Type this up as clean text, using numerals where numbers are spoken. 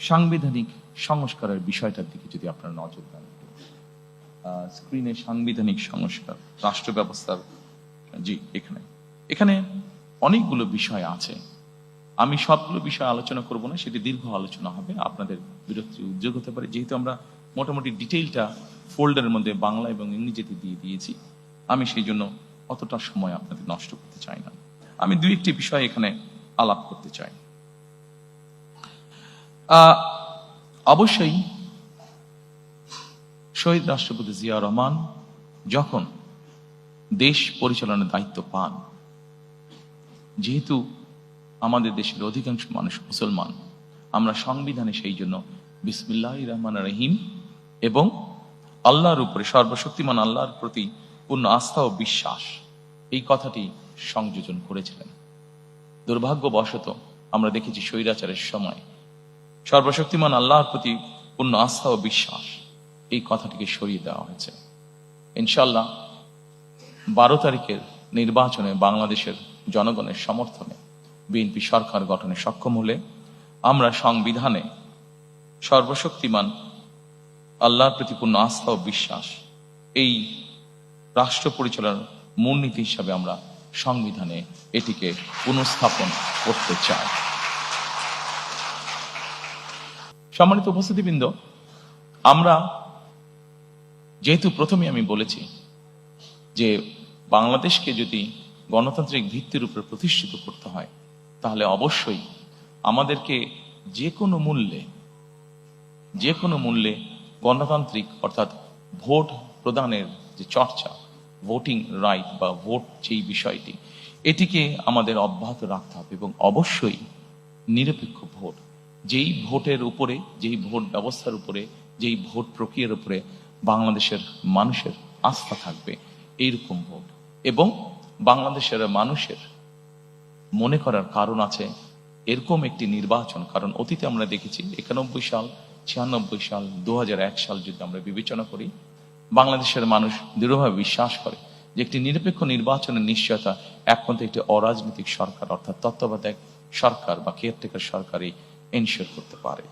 সাংবিধানিক সংস্কারের বিষয়টার দিকে যদি আপনারা নজর দেন, স্ক্রিনে সাংবিধানিক সংস্কার, রাষ্ট্র ব্যবস্থার, জি এখানে এখানে অনেকগুলো বিষয় আছে। আমি সবগুলো বিষয় আলোচনা করব না, সেটি দীর্ঘ আলোচনা হবে, আপনাদের বিরক্তির উদ্যোগ হতে পারে। যেহেতু আমরা মোটামুটি ডিটেইলটা ফোল্ডারের মধ্যে বাংলা এবং ইংরেজিতে দিয়ে দিয়েছি, আমি সেই জন্য অতটা সময় আপনাদের নষ্ট করতে চাই না। আমি দুই একটি বিষয় এখানে আলাপ করতে চাই। অবশ্যই শহীদ রাষ্ট্রপতি জিয়া রহমান যখন দেশ পরিচালনার দায়িত্ব পান, যেহেতু আমাদের দেশের অধিকাংশ মানুষ মুসলমান, আমরা সংবিধানে সেই জন্য বিসমিল্লাহির রহমানির রহিম এবং আল্লাহর উপরে, সর্বশক্তিমান আল্লাহর প্রতি পূর্ণ আস্থা ও বিশ্বাস, এই কথাটি সংযোজন করেছিলেন। দুর্ভাগ্যবশত আমরা দেখেছি স্বৈরাচারের সময় সর্বশক্তিমান আল্লাহর প্রতি পূর্ণ আস্থা ও বিশ্বাস, এই কথাটিকে সরিয়ে দেওয়া হয়েছে। ইনশাআল্লাহ 12 তারিখের নির্বাচনে বাংলাদেশের জনগণের সমর্থনে বিএনপি সরকার গঠনে সক্ষম হলে আমরা সংবিধানে সর্বশক্তিমান আল্লাহর প্রতি পূর্ণ আস্থা ও বিশ্বাস, এই রাষ্ট্র পরিচালনার মূলনীতি হিসাবে আমরা সংবিধানে এটিকে পুনঃস্থাপন করতে চাই। সম্মানিত উপস্থিতিবৃন্দ, আমরা যেহেতু প্রথমে আমি বলেছি যে বাংলাদেশকে যদি গণতান্ত্রিক ভিত্তির উপর প্রতিষ্ঠিত করতে হয়, তাহলে অবশ্যই আমাদেরকে যে কোনো মূল্যে গণতান্ত্রিক অর্থাৎ ভোট প্রদানের যে চর্চা, ভোটিং রাইট বা ভোট যেই বিষয়টি, এটিকে আমাদের অব্যাহত রাখতে হবে এবং অবশ্যই নিরপেক্ষ ভোট, যেই ভোটের উপরে, যেই ভোট ব্যবস্থার উপরে, যেই ভোট প্রক্রিয়ার উপরে বাংলাদেশের মানুষের আস্থা থাকবে, এইরকম ভোট। এবং বাংলাদেশের মানুষের মনে করার কারণ আছে এরকম একটি নির্বাচন, কারণ অতীতে আমরা দেখেছি 91 সাল, 96 সাল, 2001 সাল যদি আমরা বিবেচনা করি, বাংলাদেশের মানুষ দৃঢ়ভাবে বিশ্বাস করে যে একটি নিরপেক্ষ নির্বাচনের নিশ্চয়তা একমাত্র একটি অরাজনৈতিক সরকার অর্থাৎ তত্ত্বাবধায়ক সরকার বা কেয়ারটেকার সরকারই এনশিওর করতে পারে।